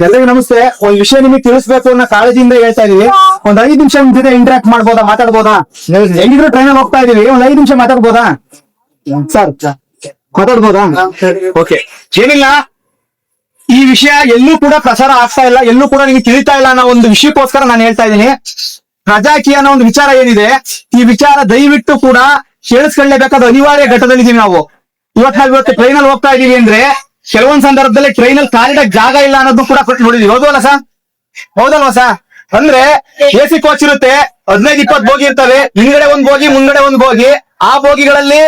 ಎಲ್ಲರಿಗೂ ನಮಸ್ತೆ. ಒಂದ್ ವಿಷಯ ನಿಮಗೆ ತಿಳಿಸ್ಬೇಕು ಅನ್ನೋ ಕಾಳಜಿಯಿಂದ ಹೇಳ್ತಾ ಇದೀವಿ. ಒಂದ್ 5 ನಿಮಿಷ ನಿಮ್ ಜೊತೆ ಇಂಟರಾಕ್ಟ್ ಮಾಡ್ಬೋದಾ, ಮಾತಾಡ್ಬೋದಾ? ಹೆಂಗಿದ್ರು ಟ್ರೈನ್ ಅಲ್ಲಿ ಹೋಗ್ತಾ ಇದೀವಿ, ಒಂದ್ 5 ನಿಮಿಷ ಮಾತಾಡ್ಬೋದಾ ಸರ್? ಮಾತಾಡ್ಬೋದಾ? ಓಕೆ, ಏನಿಲ್ಲ, ಈ ವಿಷಯ ಎಲ್ಲೂ ಕೂಡ ಪ್ರಸಾರ ಆಗ್ತಾ ಇಲ್ಲ, ಎಲ್ಲೂ ಕೂಡ ನಿಮ್ಗೆ ತಿಳಿತಾ ಇಲ್ಲ ಅನ್ನೋ ಒಂದು ವಿಷಯಕ್ಕೋಸ್ಕರ ನಾನು ಹೇಳ್ತಾ ಇದ್ದೀನಿ. ಪ್ರಜಾಕೀಯ ಅನ್ನೋ ಒಂದು ವಿಚಾರ ಏನಿದೆ, ಈ ವಿಚಾರ ದಯವಿಟ್ಟು ಕೂಡ ಕೇಳಿಸ್ಕೊಳ್ಳೇಬೇಕಾದ ಅನಿವಾರ್ಯ ಘಟ್ಟದಲ್ಲಿದ್ದೀವಿ ನಾವು. ಇವತ್ತು ಟ್ರೈನ್ ಅಲ್ಲಿ ಹೋಗ್ತಾ ಇದೀವಿ ಅಂದ್ರೆ ಕೆಲವೊಂದ್ ಸಂದರ್ಭದಲ್ಲಿ ಟ್ರೈನ್ ಅಲ್ಲಿ ಕಾಲಿಡಕ್ ಜಾಗ ಇಲ್ಲ ಅನ್ನೋದು ಕೂಡ ನೋಡಿದೀವಿ. ಹೌದಲ್ಲ ಸರ್? ಹೌದಲ್ವಾ ಸರ್? ಅಂದ್ರೆ AC ಕೋಚ್ ಇರುತ್ತೆ, 15-20 ಬೋಗಿ ಇರ್ತವೆ, ಹಿಂದ್ಗಡೆ ಒಂದ್ ಬೋಗಿ ಮುಂದ್ಗಡೆ ಒಂದ್ ಬೋಗಿ. ಆ ಬೋಗಿಗಳಲ್ಲಿ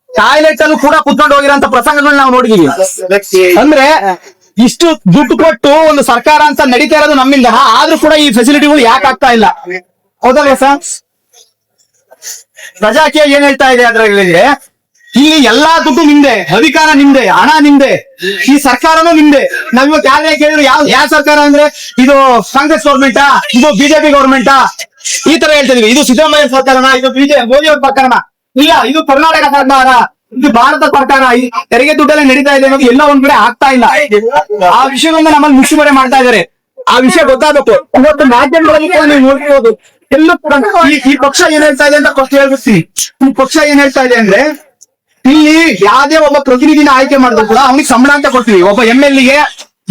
ಟಾಯ್ಲೆಟ್ ಅಲ್ಲೂ ಕೂಡ ಕುತ್ಕೊಂಡು ಹೋಗಿರೋಂತ ಪ್ರಸಂಗಗಳನ್ನ ನಾವು ನೋಡಿದೀವಿ. ಅಂದ್ರೆ ಇಷ್ಟು ದುಡ್ಡು ಕೊಟ್ಟು ಒಂದು ಸರ್ಕಾರ ಅಂತ ನಡೀತಾ ಇರೋದು ನಮ್ಮಿಂದ, ಆದ್ರೂ ಕೂಡ ಈ ಫೆಸಿಲಿಟಿಗಳು ಯಾಕೆ ಆಗ್ತಾ ಇಲ್ಲ? ಹೌದಲ್ವಾ ಸರ್? ಪ್ರಜಾಕೀಯ ಏನ್ ಹೇಳ್ತಾ ಇದೆ ಅದ್ರಲ್ಲಿ, ಇಲ್ಲಿ ಎಲ್ಲಾ ದುಡ್ಡು ನಿಮ್ದೆ, ಅಧಿಕಾರ ನಿಮ್ದೆ, ಹಣ ನಿಮ್ದೆ, ಈ ಸರ್ಕಾರನೂ ನಿಮ್ದೆ. ನಾವಿವಾಗ ಯಾರೇ ಕೇಳಿದ್ರು ಯಾವ ಸರ್ಕಾರ ಅಂದ್ರೆ ಇದು ಕಾಂಗ್ರೆಸ್ ಗೌರ್ಮೆಂಟಾ, ಇದು ಬಿಜೆಪಿ ಗೌರ್ಮೆಂಟಾ, ಈ ತರ ಹೇಳ್ತಿದ್ವಿ. ಇದು ಸಿದ್ದರಾಮಯ್ಯ ಸರ್ಕಾರನ, ಇದು ಮೋದಿ ಅವ್ರ ಸರ್ಕಾರನ? ಇಲ್ಲ, ಇದು ಕರ್ನಾಟಕ ಸರ್ಕಾರ, ಇದು ಭಾರತ ಸರ್ಕಾರ. ತೆರಿಗೆ ದುಡ್ಡಲ್ಲೇ ನಡೀತಾ ಇದೆ ಅನ್ನೋದು ಎಲ್ಲ ಒಂದ್ ಕಡೆ ಆಗ್ತಾ ಇಲ್ಲ. ಆ ವಿಷಯಗಳನ್ನ ನಮ್ಮಲ್ಲಿ ಮುಚ್ಚುಮರೆ ಮಾಡ್ತಾ ಇದಾರೆ. ಆ ವಿಷಯ ಗೊತ್ತಾಗಬೇಕು. ಇವತ್ತು ಮಾಧ್ಯಮಗಳಲ್ಲಿ ಕೂಡ ನೀವು ನೋಡ್ತಿರೋದು ಎಲ್ಲೂ ಕೂಡ ಈ ಪಕ್ಷ ಏನ್ ಹೇಳ್ತಾ ಇದೆ ಅಂತ ಫಸ್ಟ್ ಹೇಳ್ಬಿಡ್ತೀನಿ. ಈ ಪಕ್ಷ ಏನ್ ಹೇಳ್ತಾ ಇದೆ ಅಂದ್ರೆ, ಇಲ್ಲಿ ಯಾವ್ದೇ ಒಬ್ಬ ಪ್ರತಿನಿಧಿನ ಆಯ್ಕೆ ಮಾಡಿದ್ರು ಕೂಡ ಅವನಿಗೆ ಸಂಬಳ ಅಂತ ಕೊಡ್ತೀವಿ. ಒಬ್ಬ MLA ಗೆ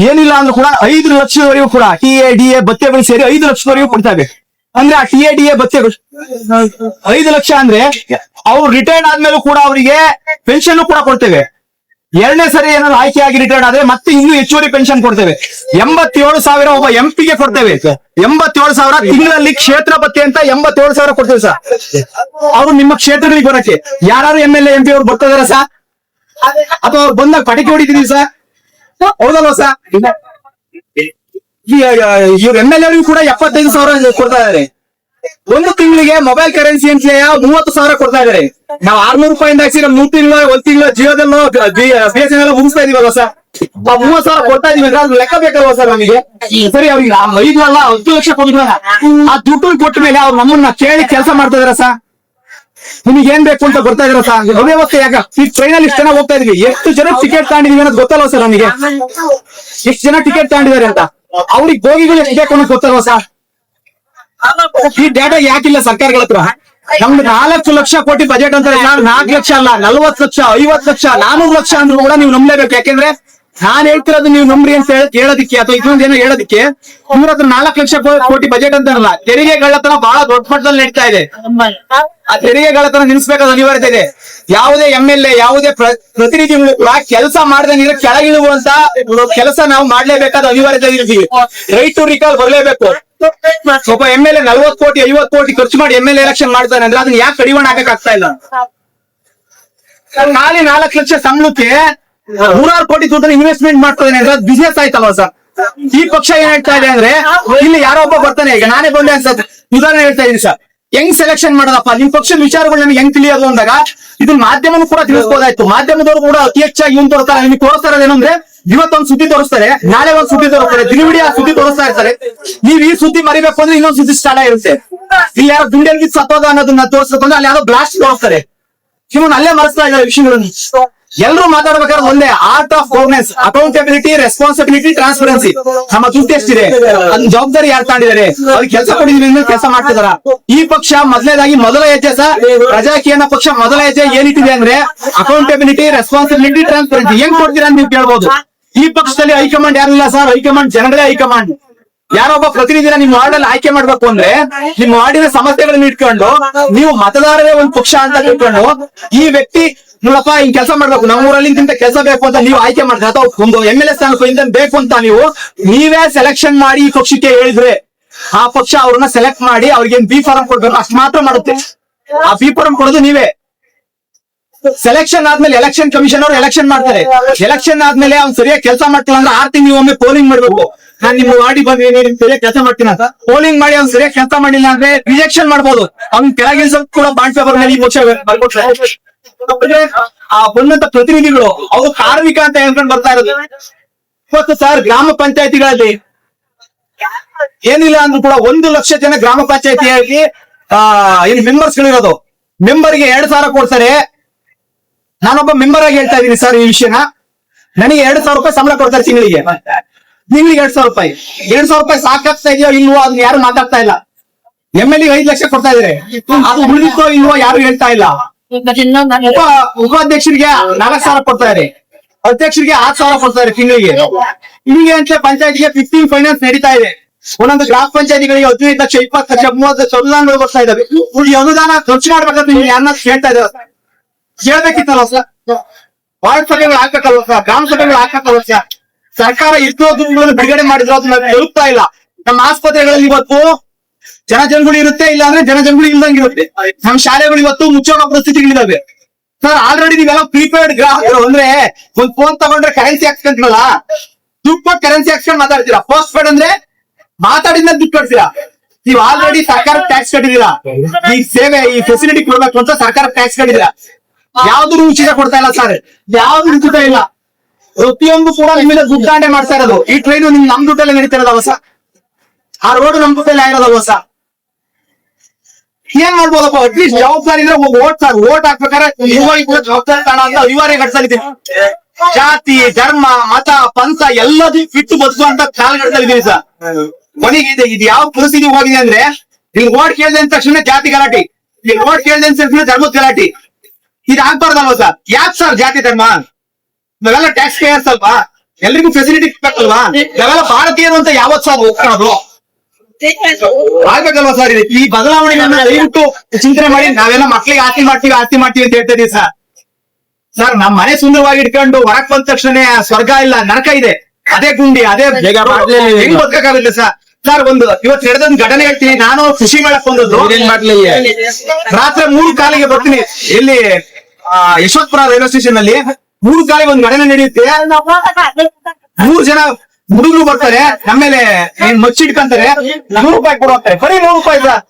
ಏನಿಲ್ಲ ಅಂದ್ರೂ ಕೂಡ 5 ಲಕ್ಷದವರೆಗೂ ಕೂಡ TA DA ಭತ್ಯೆಗಳು ಸೇರಿ 5 ಲಕ್ಷದವರೆಗೂ ಕೊಡ್ತೇವೆ. ಅಂದ್ರೆ ಆ TA DA ಭತ್ಯೆಗಳು 5 ಲಕ್ಷ ಅಂದ್ರೆ ಅವ್ರು ರಿಟೈರ್ಡ್ ಆದ್ಮೇಲೂ ಕೂಡ ಅವರಿಗೆ ಪೆನ್ಷನ್ ಕೂಡ ಕೊಡ್ತೇವೆ. 2ನೇ ಸರಿ ಏನಾದ್ರು ಆಯ್ಕೆಯಾಗಿ ರಿಟೈರ್ಡ್ ಆದ್ರೆ ಮತ್ತೆ ಇನ್ನೂ ಹೆಚ್ಚುವರಿ ಪೆನ್ಷನ್ ಕೊಡ್ತೇವೆ. 87,000 ಒಬ್ಬ MP ಗೆ ಕೊಡ್ತೇವೆ. 87,000 ತಿಂಗಳಲ್ಲಿ ಕ್ಷೇತ್ರ ಭತ್ಯೆ ಅಂತ 87,000 ಕೊಡ್ತೇವೆ ಸರ್. ಅವ್ರು ನಿಮ್ಮ ಕ್ಷೇತ್ರಗಳಿಗೆ ಬರಕ್ಕೆ ಯಾರು MLA MP ಅವ್ರು ಬರ್ತಾ ಇದಾರ ಸರ್? ಅಥವಾ ಅವ್ರು ಬಂದಾಗ ಪಟಾಕಿ ಹೊಡಿತಿದೀವಿ ಸರ್? ಹೌದಲ್ವಾ ಸರ್? ಇವ್ರ MLA ಅವ್ರಿಗೂ ಕೂಡ 75,000 ಕೊಡ್ತಾ ಇದಾರೆ. ಒಂದು ತಿಂಗಳಿಗೆ ಮೊಬೈಲ್ ಕರೆನ್ಸಿ ಅಂತ 30,000 ಕೊಡ್ತಾ ಇದಾರೆ. ನಾವು 600 ರೂಪಾಯಿಂದ ಹಾಕಿ 3 ತಿಂಗಳು 1 ತಿಂಗಳು ಜಿಯೋದಲ್ಲೋ BSNL ಮುಗಿಸ್ತಾ ಇದೀವಲ್ವಾ ಸರ್? ಆ 30,000 ಕೊಡ್ತಾ ಇದೀವಿ ಅಂದ್ರೆ ಅದು ಲೆಕ್ಕ ಬೇಕಲ್ವಾ ಸರ್ ನಮಗೆ? ಸರಿ, ಅವ್ರಿಗೆ 5 ಅಲ್ಲ 10 ಲಕ್ಷ ಕೊಟ್ಟಿಲ್ಲ. ಆ ದುಡ್ಡು ಕೊಟ್ಟ ಮೇಲೆ ಅವ್ರು ನಮ್ಮನ್ನ ಕೇಳಿ ಕೆಲಸ ಮಾಡ್ತಾ ಇದಾರ ಸರ್? ನಿಮಗೆ ಏನ್ ಬೇಕು ಅಂತ ಬರ್ತಾ ಇದಾರ ಸರ್? ಅವ್ಯವಸ್ಥೆ ಯಾಕ? ಈ ಟ್ರೈನ್ ಅಲ್ಲಿ ಇಷ್ಟು ಜನ ಹೋಗ್ತಾ ಇದೀವಿ, ಎಷ್ಟು ಜನ ಟಿಕೆಟ್ ತಗೊಂಡಿದೀವಿ ಅನ್ನೋದು ಗೊತ್ತಲ್ವಾ ಸರ್ ನಮಗೆ? ಎಷ್ಟು ಜನ ಟಿಕೆಟ್ ತಗೊಂಡಿದ್ದಾರೆ ಅಂತ ಅವ್ರಿಗೆ ಬೋಗಿಗಳು ಎಷ್ಟು ಬೇಕು ಅನ್ನೋದು ಗೊತ್ತಲ್ವಾ ಸರ್? ಈ ಡೇಟಾ ಯಾಕಿಲ್ಲ ಸರ್ಕಾರಗಳ ಹತ್ರ? ನಮ್ದು 4 ಲಕ್ಷ ಕೋಟಿ ಬಜೆಟ್ ಅಂತಾರೆ. 4 ಲಕ್ಷ ಅಲ್ಲ, 40 ಲಕ್ಷ, 50 ಲಕ್ಷ, 400 ಲಕ್ಷ ಅಂದ್ರೂ ಕೂಡ ನೀವು ನಂಬಲೇಬೇಕು. ಯಾಕೆಂದ್ರೆ ನಾನ್ ಹೇಳ್ತಿರೋದು ನೀವು ನಂಬ್ರಿ ಅಂತ ಹೇಳೋದಿಕ್ಕೆ ಅಥವಾ ಇನ್ನೊಂದೇನೋ ಹೇಳೋದಿಕ್ಕೆ. ಇವ್ರ ಹತ್ರ 4 ಲಕ್ಷ ಕೋಟಿ ಬಜೆಟ್ ಅಂತಾರಲ್ಲ, ತೆರಿಗೆಗಳತನ ಬಹಳ ದೊಡ್ಡ ಮಟ್ಟದಲ್ಲಿ ನಡೀತಾ ಇದೆ. ಆ ತೆರಿಗೆಗಳತನ ನಿಲ್ಲಿಸಬೇಕಾದ ಅನಿವಾರ್ಯತೆ ಇದೆ. ಯಾವುದೇ MLA ಯಾವುದೇ ಪ್ರತಿನಿಧಿಗಳು ಕೂಡ ಕೆಲಸ ಮಾಡದೆ ಕೆಳಗಿಳುವಂತ ಕೆಲಸ ನಾವು ಮಾಡ್ಲೇಬೇಕಾದ ಅನಿವಾರ್ಯತೆ ಇರ್ತೀವಿ. ರೈಟ್ ಟು ರಿಕಾಲ್ ಬರಲೇಬೇಕು. ಒಬ್ಬ MLA 40 ಕೋಟಿ 50 ಕೋಟಿ ಖರ್ಚು ಮಾಡಿ MLA ಎಲೆಕ್ಷನ್ ಮಾಡ್ತಾನೆ ಅಂದ್ರೆ ಅದನ್ನ ಯಾಕೆ ಕಡಿವಾಣ ಹಾಕಕ್ಕಾಗ್ತಾ ಇಲ್ಲ? ಖಾಲಿ 4 ಲಕ್ಷ ಸಂಬಳಕ್ಕೆ 100 ಕೋಟಿ ದುಡ್ಡನ್ನು ಇನ್ವೆಸ್ಟ್ಮೆಂಟ್ ಮಾಡ್ತಾನೆ ಅಂದ್ರೆ ಅದು ಬಿಸಿನೆಸ್ ಆಯ್ತಲ್ವಾ ಸರ್? ಈ ಪಕ್ಷ ಏನ್ ಹೇಳ್ತಾ ಇದೆ ಅಂದ್ರೆ, ಇಲ್ಲಿ ಯಾರೋ ಒಬ್ಬ ಬರ್ತಾನೆ, ಈಗ ನಾನೇ ಬಂದೆ ಅನ್ಸತ್ತೆ, ಉದಾಹರಣೆ ಹೇಳ್ತಾ ಇದೀನಿ ಸರ್. ಹೆಂಗ್ ಸೆಲೆಕ್ಷನ್ ಮಾಡೋದಪ್ಪ, ನಿಮ್ ಪಕ್ಷದ ವಿಚಾರಗಳು ನಮ್ಗೆ ಹೆಂಗ್ ತಿಳಿಯೋದು ಅಂದಾಗ ಇದನ್ನ ಮಾಧ್ಯಮನೂ ಕೂಡ ತಿಳಿಸ್ಬೋದಾಯ್ತು. ಮಾಧ್ಯಮದವರು ಕೂಡ ಅತಿ ಹೆಚ್ಚಾಗಿ ಇವ್ನು ತೋರಿಸ್ತಾರೆ. ನಿಮ್ಗೆ ತೋರಿಸ್ತಾರೆ ಏನಂದ್ರೆ, ಇವತ್ತೊಂದು ಸುದ್ದಿ ತೋರಿಸ್ತಾರೆ, ನಾಳೆ ಒಂದ್ ಸುದ್ದಿ ತೋರಿಸ್ತಾರೆ, ದಿನವಿಡೀ ಆ ಸುದ್ದಿ ತೋರಿಸ್ತಾ ಇರ್ತಾರೆ. ನೀವ್ ಈ ಸುದ್ದಿ ಮರಿಬೇಕು ಅಂದ್ರೆ ಇನ್ನೊಂದು ಸುದ್ದಿ ಸ್ಟಾರ್ಟ್ ಆಗಿರುತ್ತೆ. ಇಲ್ಲಿ ಯಾರೋ ದುಂಡೆಲ್ಗಿ ಸತ್ತೋದ ಅನ್ನೋದನ್ನ ತೋರಿಸ್ಬೇಕು ಅಂದ್ರೆ ಅಲ್ಲಿ ಯಾರೋ ಬ್ಲಾಸ್ಟ್ ತೋರಿಸ್ತಾರೆ. ಇವನು ಅಲ್ಲೇ ಮರೆಸ್ತಾ ಇದ್ದಾರೆ ವಿಷಯಗಳನ್ನು. ಎಲ್ಲರೂ ಮಾತಾಡ್ಬೇಕಾದ್ರೆ ಒಂದೇ, art of governance, accountability, responsibility, transparency. ನಮ್ಮ ದುಡ್ಡು ಎಷ್ಟಿದೆ, ಅದನ್ನ ಜವಾಬ್ದಾರಿ ಯಾರು ತಗೊಂಡಿದ್ದಾರೆ, ಅವ್ರಿಗೆ ಕೆಲಸ ಕೊಟ್ಟಿದ್ದೀವಿ, ಕೆಲಸ ಮಾಡ್ತಿದಾರ. ಈ ಪಕ್ಷ ಮೊದಲನೇದಾಗಿ ಮೊದಲ ಹೆಜ್ಜೆ ಸರ್, ಪ್ರಜಾಕೀಯ ಪಕ್ಷ ಮೊದಲ ಹೆಜ್ಜೆ ಏನಿಟ್ಟಿದೆ ಅಂದ್ರೆ ಅಕೌಂಟಬಿಲಿಟಿ, ರೆಸ್ಪಾನ್ಸಿಬಿಲಿಟಿ, ಟ್ರಾನ್ಸ್ಪರೆನ್ಸಿ. ಹೆಂಗ್ ಕೊಡ್ತೀರಾ ಅಂತ ನೀವು ಕೇಳ್ಬೋದು. ಈ ಪಕ್ಷದಲ್ಲಿ ಹೈಕಮಾಂಡ್ ಯಾರಿಲ್ಲ ಸರ್, ಹೈಕಮಾಂಡ್ ಜನಗಳೇ ಹೈಕಮಾಂಡ್. ಯಾರೊಬ್ಬ ಪ್ರತಿನಿಧಿನ ನಿಮ್ ವಾರ್ಡ್ ಅಲ್ಲಿ ಆಯ್ಕೆ ಮಾಡ್ಬೇಕು ಅಂದ್ರೆ ನಿಮ್ ವಾರ್ಡಿನ ಸಮಸ್ಯೆಗಳನ್ನ ಇಟ್ಕೊಂಡು ನೀವು ಮತದಾರರೇ ಒಂದ್ ಪಕ್ಷ ಅಂತ ತಿಳ್ಕೊಂಡು ಈ ವ್ಯಕ್ತಿ ನೋಡಪ್ಪ ಹಿಂಗ್ ಕೆಲಸ ಮಾಡ್ಬೇಕು, ನಮ್ಮೂರಲ್ಲಿ ಇಂತ ಕೆಲಸ ಬೇಕು ಅಂತ ನೀವು ಆಯ್ಕೆ ಮಾಡ್ತಾರೆ, ಅಥವಾ ಒಂದು MLA ಸ್ಥಾನಕ್ಕೆ ಬೇಕು ಅಂತ ನೀವೇ ಸೆಲೆಕ್ಷನ್ ಮಾಡಿ ಈ ಪಕ್ಷಕ್ಕೆ ಹೇಳಿದ್ರೆ ಆ ಪಕ್ಷ ಅವ್ರನ್ನ ಸೆಲೆಕ್ಟ್ ಮಾಡಿ ಅವ್ರಿಗೆ ಬಿ ಫಾರಂ ಕೊಡ್ಬೇಕು, ಅಷ್ಟು ಮಾತ್ರ ಮಾಡುತ್ತೆ. ಆ ಬಿ ಫಾರಂ ಕೊಡೋದು ನೀವೇ. ಸೆಲೆಕ್ಷನ್ ಆದ್ಮೇಲೆ ಎಲೆಕ್ಷನ್ ಕಮಿಷನ್ ಅವರು ಎಲೆಕ್ಷನ್ ಮಾಡ್ತಾರೆ. ಎಲೆಕ್ಷನ್ ಆದ್ಮೇಲೆ ಅವ್ನು ಸರಿಯಾಗಿ ಕೆಲಸ ಮಾಡ್ತಿಲ್ಲ ಅಂದ್ರೆ 6 ತಿಂಗಳು ಒಮ್ಮೆ ಪೋಲಿಂಗ್ ಮಾಡ್ಬೇಕು. ನಾನ್ ನಿಮ್ಮ ವಾರ್ಡಿ ಬಂದು ಸರಿಯಾಗಿ ಕೆಲಸ ಮಾಡ್ತೀನಿ ಅಂತ ಪೋಲಿಂಗ್ ಮಾಡಿ ಅವ್ನು ಸರಿಯಾಗಿ ಕೆಲಸ ಮಾಡಿಲ್ಲ ಅಂದ್ರೆ ರಿಜೆಕ್ಷನ್ ಮಾಡ್ಬೋದು. ಅವ್ನ್ ಕೆಳಗಿನ ಕೂಡ ಬಾಂಡ್ ಪೇಪರ್ ಮೇಲೆ ಈ ಪಕ್ಷ ಆ ಬಂದಂತ ಪ್ರತಿನಿಧಿಗಳು ಅವರು ಕಾರ್ಮಿಕ ಅಂತ ಹೇಳ್ಕೊಂಡು ಬರ್ತಾ ಇರೋದು. ಇವತ್ತು ಸರ್ ಗ್ರಾಮ ಪಂಚಾಯತಿಗಳಲ್ಲಿ ಏನಿಲ್ಲ ಅಂದ್ರೂ ಕೂಡ 1 ಲಕ್ಷ ಜನ ಗ್ರಾಮ ಪಂಚಾಯತಿಯಾಗಿ ಏನ್ ಮೆಂಬರ್ಸ್ ಗಳಿರೋದು. ಮೆಂಬರ್ಗೆ 2,000 ಕೊಡ್ತಾರೆ. ನಾನೊಬ್ಬ ಮೆಂಬರ್ ಆಗಿ ಹೇಳ್ತಾ ಇದ್ದೀನಿ ಸರ್ ಈ ವಿಷಯನ. ನನಗೆ 2,000 ರೂಪಾಯಿ ಸಂಬಳ ಕೊಡ್ತಾರೆ ತಿಂಗಳಿಗೆ. ತಿಂಗಳಿಗೆ 2,000 ರೂಪಾಯಿ. 2,000 ರೂಪಾಯಿ ಸಾಕಾಗ್ತಾ ಇದೆಯೋ ಇಲ್ವೋ ಅದನ್ನ ಯಾರು ಮಾತಾಡ್ತಾ ಇಲ್ಲ. MLA 5 ಲಕ್ಷ ಕೊಡ್ತಾ ಇದಾರೆ, ಅದು ಉಳಿದಿತ್ತೋ ಇಲ್ವೋ ಯಾರು ಹೇಳ್ತಾ ಇಲ್ಲ. ಉಪಾಧ್ಯಕ್ಷರಿಗೆ 4,000 ಕೊಡ್ತಾ ಇದಾರೆ, ಅಧ್ಯಕ್ಷರಿಗೆ 6,000 ಕೊಡ್ತಾ ಇದಾರೆ ತಿಂಗಳಿಗೆ. ಹೀಗೆ ಅಂತ ಪಂಚಾಯತ್ಗೆ 15 ಫೈನಾನ್ಸ್ ನಡೀತಾ ಇದೆ. ಒಂದೊಂದು ಗ್ರಾಮ ಪಂಚಾಯತಿಗಳಿಗೆ 15 ಲಕ್ಷ 20 ಲಕ್ಷ 30 ಲಕ್ಷ ಅನುದಾನಗಳು ಬರ್ತಾ ಇದಾವೆ. ಈ ಅನುದಾನ ಖರ್ಚು ಮಾಡ್ಬೇಕಂತ ನೀವು ಯಾರನ್ನ ಕೇಳ್ತಾ ಇದಾರೆ, ಕೇಳ್ಬೇಕಿತ್ತಲ್ಲ ಸರ್. ವಾರ್ಡ್ ಸಭೆಗಳು ಹಾಕಕ್ಕಲ್ವ ಸರ್, ಗ್ರಾಮ ಸಭೆಗಳು ಹಾಕಕ್ಕಲ್ವ ಸರ್. ಸರ್ಕಾರ ಎಷ್ಟೋ ದುಡ್ಡುಗಳನ್ನು ಬಿಡುಗಡೆ ಮಾಡಿದ್ರು ಅದನ್ನ ತಲುಪ್ತಾ ಇಲ್ಲ. ನಮ್ಮ ಆಸ್ಪತ್ರೆಗಳಲ್ಲಿ ಇವತ್ತು ಜನಗಳು ಇರುತ್ತೆ, ಇಲ್ಲ ಅಂದ್ರೆ ಜನಗಳು ಇಲ್ದಂಗಿರುತ್ತೆ. ನಮ್ಮ ಶಾಲೆಗಳು ಇವತ್ತು ಮುಚ್ಚೋಣ ಪರಿಸ್ಥಿತಿಗಳಿದಾವೆ ಸರ್. ಆಲ್ರೆಡಿ ನೀವೆಲ್ಲ ಪ್ರೀಪೇಯ್ಡ್ ಗ್ರಾಹಕರು ಅಂದ್ರೆ ಒಂದ್ ಫೋನ್ ತಗೊಂಡ್ರೆ ಕರೆನ್ಸಿ ಹಾಕ್ಸ್ಕೊಂತೀರಲ್ಲ, ದುಡ್ಡು ಕೊಟ್ಟು ಕರೆನ್ಸಿ ಹಾಕ್ಸ್ಕೊಂಡು ಮಾತಾಡ್ತೀರಾ. ಪೋಸ್ಟ್ ಪೇಡ್ ಅಂದ್ರೆ ಮಾತಾಡಿದ ದುಡ್ಡು ಕೊಡ್ತೀರಾ. ನೀವು ಆಲ್ರೆಡಿ ಸರ್ಕಾರ ಟ್ಯಾಕ್ಸ್ ಕಟ್ಟಿದೀರಾ. ಈ ಸೇವೆ ಈ ಫೆಸಿಲಿಟಿ ಕೊಡ್ಬೇಕು ಅಂತ ಸರ್ಕಾರ ಟ್ಯಾಕ್ಸ್ ಕಟ್ಟಿದೀರಾ. ಯಾವ್ದು ಉಚಿತ ಕೊಡ್ತಾ ಇಲ್ಲ ಸರ್, ಯಾವ್ದು ಉಚಿತ ಇಲ್ಲ. ಪ್ರತಿಯೊಂದು ಕೂಡ ನಿಮ್ಮಿಂದ ದುಡ್ಡಾಂಡೆ ಮಾಡ್ತಾ ಇರೋದು. ಈ ಟ್ರೈನ್ ನಿಮ್ ನಮ್ ದುಡ್ಡಲ್ಲೇ ನಡೀತಾ ಇರೋದವ ಸರ್, ಆ ರೋಡ್ ನಮ್ ದುಡ್ಡಲ್ಲಿ ಆಗಿರೋದವ ಸರ್. ಏನ್ ಮಾಡ್ಬೋದಪ್ಪ, ಅಟ್ಲೀಸ್ಟ್ ಜವಾಬ್ದಾರಿ ಇದ್ರೆ ಓಟ್ ಸರ್, ಓಟ್ ಹಾಕ್ಬೇಕಾದ್ರೆ ಜವಾಬ್ದಾರಿ ತಾಣ ಅಂತ ಅನಿವಾರ್ಯ ಘಟಸಲಿದೆ. ಜಾತಿ ಧರ್ಮ ಮತ ಪಂಥ ಎಲ್ಲದೂ ಬಿಟ್ಟು ಬದುಕುವಂತ ಕಾಲಘಟ್ಟದಲ್ಲಿದ್ದೀವಿ ಸರ್. ಕೊನೆಗೆ ಇದು ಯಾವ ಪರಿಸ್ಥಿತಿ ಹೋಗಿದೆ ಅಂದ್ರೆ, ಇಲ್ಲಿ ಓಟ್ ಕೇಳಿದ ತಕ್ಷಣ ಜಾತಿ ಗಲಾಟಿ, ಇಲ್ಲಿ ಓಟ್ ಕೇಳಿದ ತಕ್ಷಣ ಧರ್ಮದ ಗಲಾಟಿ. ಇದು ಆಗ್ಬಾರ್ದಲ್ವ ಸರ್? ಯಾಕೆ ಸರ್ ಜಾತಿ ಧರ್ಮ? ನಾವೆಲ್ಲ ಟ್ಯಾಕ್ಸ್ ಪೇಯರ್ಸ್ ಅಲ್ವಾ, ಎಲ್ರಿಗೂ ಫೆಸಿಲಿಟಿ ಬೇಕಲ್ವಾ? ನಾವೆಲ್ಲ ಭಾರತೀಯರು ಅಂತ ಯಾವತ್ ಸರ್ ಹೋಗ್ಕೊಳ್ಳೋದು ಆಗ್ಬೇಕಲ್ವಾ ಸರ್? ಈ ಬದಲಾವಣೆಗಳನ್ನ ದಯವಿಟ್ಟು ಚಿಂತನೆ ಮಾಡಿ. ನಾವೆಲ್ಲ ಮಕ್ಳಿಗೆ ಆಸ್ತಿ ಮಾಡ್ತೀವಿ ಅಂತ ಹೇಳ್ತಾ ಇದೀವಿ ಸರ್. ಸರ್ ನಮ್ ಮನೆ ಸುಂದರವಾಗಿ ಇಟ್ಕೊಂಡು ಹೊರಕ್ ಬಂದ ತಕ್ಷಣ ಸ್ವರ್ಗ ಇಲ್ಲ ನರಕ ಇದೆ, ಅದೇ ಗುಂಡಿ, ಅದೇ ಹೆಂಗ್ ಬದುಕಾಗುತ್ತೆ ಸರ್? ಸರ್ ಇವತ್ತು ನಡೆದೊಂದು ಘಟನೆ ಹೇಳ್ತೀನಿ. ನಾನು ಕೃಷಿ ಮೇಳಕ್ ಬಂದದ್ದು, ರಾತ್ರಿ 3:15 ಬರ್ತೀನಿ. ಎಲ್ಲಿ ಯಶವಂತಪುರ ರೈಲ್ವೆ ಸ್ಟೇಷನ್ ಅಲ್ಲಿ 3:15 ಒಂದು ಘಟನೆ ನಡೆಯುತ್ತೆ. 3 ಜನ ಹುಡುಗರು ಬರ್ತಾರೆ, ನಮ್ಮೇಲೆ ಮಚ್ಚಿಡ್ಕಂತಾರೆ. 100 ರೂಪಾಯಿ ಕೊಡುವಂತಾರೆ, ಬರೀ 100 ರೂಪಾಯಿ ಸರ್.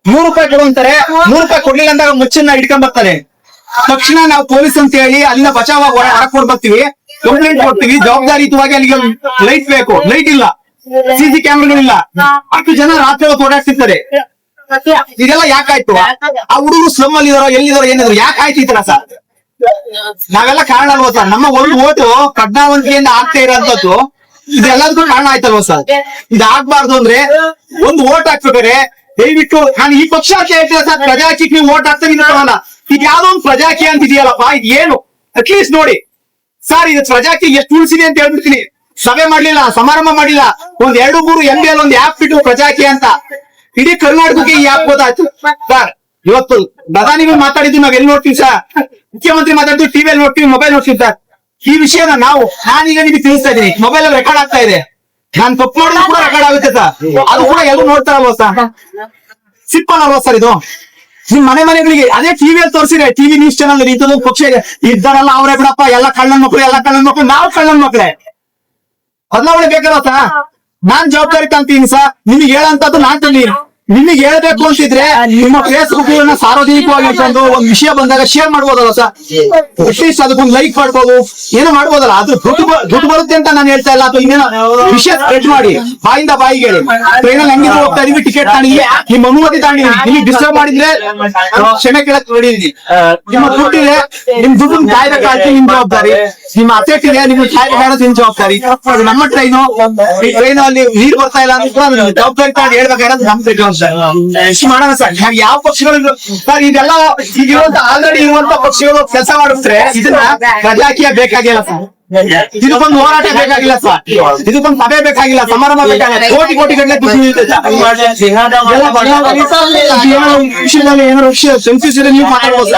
100 ರೂಪಾಯಿ ಕೊಡುವಂತಾರೆ. 100 ರೂಪಾಯಿ ಕೊಡ್ಲಿಲ್ಲ ಅಂದಾಗ ಮಚ್ಚನ್ನ ಹಿಡ್ಕೊಂಡ್ ಬರ್ತಾರೆ. ತಕ್ಷಣ ನಾವು ಪೊಲೀಸ್ ಅಂತ ಹೇಳಿ ಅಲ್ಲಿಂದ ಬಚಾವಾಗಿ ಹೊರಕ್ ಬರ್ತೀವಿ, ಕಂಪ್ಲೇಂಟ್ ಕೊಡ್ತೀವಿ. ಜವಾಬ್ದಾರಿಯುತವಾಗಿ ಅಲ್ಲಿಗೆ ಲೈಟ್ ಬೇಕು, ಲೈಟ್ ಇಲ್ಲ, CC ಕ್ಯಾಮ್ರಾಗಳಿಲ್ಲ. 10 ಜನ ರಾತ್ರಿ ಹೊತ್ತು ಓಡಾಡ್ತಿರ್ತಾರೆ. ಇದೆಲ್ಲ ಯಾಕಾಯ್ತು? ಆ ಹುಡುಗರು ಸ್ಲಮ್ ಅಲ್ಲಿ ಇದಾರೋ ಎಲ್ಲಿದಾರೋ ಏನಿದ್ರು ಯಾಕಾಯ್ತು ಈ ತರ ಸರ್? ನಾವೆಲ್ಲ ಕಾರಣ ಅಲ್ವಾ ಸರ್? ನಮ್ಮ ಒಂದು ಓಟು ಕಡ್ನಾವಂತಿಕೆಯಿಂದ ಆಗ್ತಾ ಇರೋಂಥದ್ದು ಇದೆಲ್ಲದಕ್ಕೂ ಕಾರಣ ಆಯ್ತಲ್ವ ಸರ್? ಇದಾಗಬಾರ್ದು ಅಂದ್ರೆ ಒಂದು ಓಟ್ ಹಾಕ್ಬೇಕಾರೆ ದಯವಿಟ್ಟು ನಾನು ಈ ಪಕ್ಷ ಅಂತ ಹೇಳ್ತೀರಾ ಸರ್, ಪ್ರಜಾಕಿಗೆ ನೀವು ಓಟ್ ಹಾಕ್ತಾ ಇದ್ದೀರಲ್ಲ, ಈಗ ಯಾವ್ದೋ ಒಂದು ಪ್ರಜಾಕಿ ಅಂತ ಇದೆಯಲ್ಲಪ್ಪ, ಇದು ಏನು ಅಟ್ಲೀಸ್ಟ್ ನೋಡಿ ಸರ್. ಇದು ಪ್ರಜಾಕಿ ಎಷ್ಟು ಉಳಿಸಿದೆ ಅಂತ ಹೇಳ್ಬಿಡ್ತೀನಿ. ಸಭೆ ಮಾಡ್ಲಿಲ್ಲ, ಸಮಾರಂಭ ಮಾಡಿಲ್ಲ, 2-3 MBL ಒಂದು ಆಪ್ ಬಿಟ್ಟು ಪ್ರಜಾಕಿ ಅಂತ ಇಡೀ ಕರ್ನಾಟಕಕ್ಕೆ ಈ ಆಪ್ ಗೊತ್ತಾಯ್ತು ಸರ್. ಇವತ್ತು ಪ್ರಧಾನಿಗಳು ಮಾತಾಡಿದ್ದು ನಾವ್ ಎಲ್ಲಿ ನೋಡ್ತೀವಿ ಸರ್? ಮುಖ್ಯಮಂತ್ರಿ ಮಾತಾಡಿದ್ದು ಟಿವಿಯಲ್ಲಿ ನೋಡ್ತೀವಿ, ಮೊಬೈಲ್ ನೋಡ್ತೀವಿ ಸರ್. ಈ ವಿಷಯನ ನಾನೀಗ ನಿಮಗೆ ತಿಳಿಸ್ತಾ ಇದ್ದೀನಿ. ಮೊಬೈಲ್ ಅಲ್ಲಿ ರೆಕಾರ್ಡ್ ಆಗ್ತಾ ಇದೆ. ನಾನ್ ತಪ್ಪು ಮಾಡಿದ್ರು ಕೂಡ ರೆಕಾರ್ಡ್ ಆಗುತ್ತೆ ಸರ್. ಅದು ಕೂಡ ಎಲ್ಲರೂ ನೋಡ್ತಾರಲ್ವ ಸರ್? ಸಿಂಪಲ್ ಅಲ್ವಾ ಸರ್ ಇದು? ನಿಮ್ ಮನೆಗಳಿಗೆ ಅದೇ ಟಿವಿಯಲ್ಲಿ ತೋರಿಸಿದ್ರೆ, ಟಿವಿ ನ್ಯೂಸ್ ಚಾನಲ್ ಇಂಥದೊಂದು ಪಕ್ಷ ಇದೆ, ಇದ್ದಾರಲ್ಲ ಅವರೇ ಬಿಡಪ್ಪ, ಎಲ್ಲ ಕಳ್ಳನ್ ಮಕ್ಳು, ನಾವು ಕಳ್ಳನ್ ಮಕ್ಳೇ. ಬದಲಾವಣೆ ಬೇಕಲ್ಲ ಸರ್? ನಾನ್ ಜವಾಬ್ದಾರಿ ತಾಂತೀನಿ ಸರ್. ನಿಮಗೆ ಹೇಳಂತದ್ದು ನಾನ್ ತಂದೀನಿ. ನಿಮಗೆ ಹೇಳ್ಬೇಕು ಅಂತಿದ್ರೆ ನಿಮ್ಮ ಫೇಸ್ಬುಕ್ ಸಾರ್ವಜನಿಕವಾಗಿ ಇಟ್ಕೊಂಡು ಒಂದ್ ವಿಷಯ ಬಂದಾಗ ಶೇರ್ ಮಾಡ್ಬೋದಲ್ಲ ಸರ್? ಅಟ್ಲೀಸ್ಟ್ ಅದಕ್ಕೊಂದು ಲೈಕ್ ಮಾಡ್ಬೋದು, ಏನೋ ಮಾಡ್ಬೋದಲ್ಲ. ಅದು ದುಡ್ಡು ಬರುತ್ತೆ ಅಂತ ನಾನು ಹೇಳ್ತಾ ಇಲ್ಲ. ಅಥವಾ ಇನ್ನೇನೋ ವಿಷಯ ಸ್ಪ್ರೆಡ್ ಮಾಡಿ ಬಾಯಿಂದ ಬಾಯಿಗೆ ಹೇಳಿ. ಟ್ರೈನಲ್ಲಿ ಹೆಂಗಿದ್ರು ಹೋಗ್ತಾ ಇದೀವಿ, ಟಿಕೆಟ್ ತಗೊಂಡಿದ್ವಿ, ನಿಮ್ಮ ಅನುಮತಿ ತಗೊಂಡಿದ್ದೀನಿ, ನಿಮಗೆ ಡಿಸ್ಟರ್ಬ್ ಮಾಡಿದ್ರೆ ಕ್ಷಮೆ ಕೇಳಕ್ ನೋಡಿದೀನಿ. ನಿಮ್ಮ ದುಡ್ಡಿದೆ, ನಿಮ್ ದುಡ್ಡು ಕಾಯ್ಬೇಕಾಗ್ತದೆ, ನಿಮ್ ಜವಾಬ್ದಾರಿ. ನಿಮ್ಮ ಅಸೆಟ್ ಇದೆ, ನಿಮ್ಗೆ ಕಾಯ್ಬೇಕಾದ್ರೆ ನಿಮ್ ಜವಾಬ್ದಾರಿ. ನಮ್ಮ ಟ್ರೈನು, ಈ ಟ್ರೈನ್ ಅಲ್ಲಿ ನೀರ್ ಬರ್ತಾ ಇಲ್ಲ ಅಂತ ಜವಾಬ್ದಾರಿ ತಗೊಂಡು ಹೇಳ್ಬೇಕಾದ್ರೆ ನಮ್ ಮಾಡೋಣ ಸರ್. ಯಾವ ಪಕ್ಷಗಳು ಸರ್ ಇದೆಲ್ಲ ಈಗಿರುವಂತ ಆಲ್ರೆಡಿ ಇರುವಂತ ಪಕ್ಷಗಳು ಕೆಲಸ ಮಾಡಿದ್ರೆ ಇದನ್ನ ಪ್ರಜಾಕೀಯ ಬೇಕಾಗಿಲ್ಲ ಸರ್. ಇದಕ್ಕೊಂದು ಹೋರಾಟ ಬೇಕಾಗಿಲ್ಲ ಸರ್, ಇದಕ್ಕೊಂದು ಸಭೆ ಬೇಕಾಗಿಲ್ಲ, ಸಮಾರಂಭ ಬೇಕಾಗಿಲ್ಲ. ಕೋಟಿ ಗಟ್ಟಲೆ ವಿಷಯದಲ್ಲಿ ಏನಾದ್ರು ವಿಷಯ ಸಂಸ್ಕೃತಿ ನೀವು ಮಾತಾಡ್ಬೋದು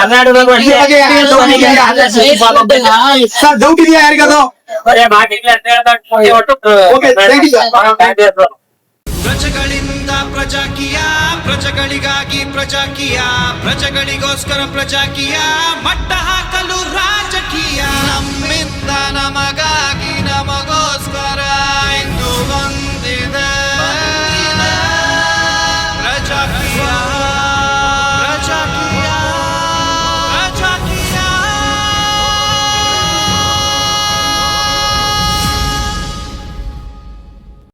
ಸರ್. ಡೌಟ್ ಇದೆಯಾ ಯಾರಿಗದು? ಪ್ರಜೆಗಳಿಂದ ಪ್ರಜಾಕೀಯ, ಪ್ರಜೆಗಳಿಗಾಗಿ ಪ್ರಜಾಕೀಯ, ಪ್ರಜೆಗಳಿಗೋಸ್ಕರ ಪ್ರಜಾಕೀಯ, ಮಟ್ಟ ಹಾಕಲು ರಾಜಕೀಯ, ನಮ್ಮಿಂದ ನಮಗಾಗಿ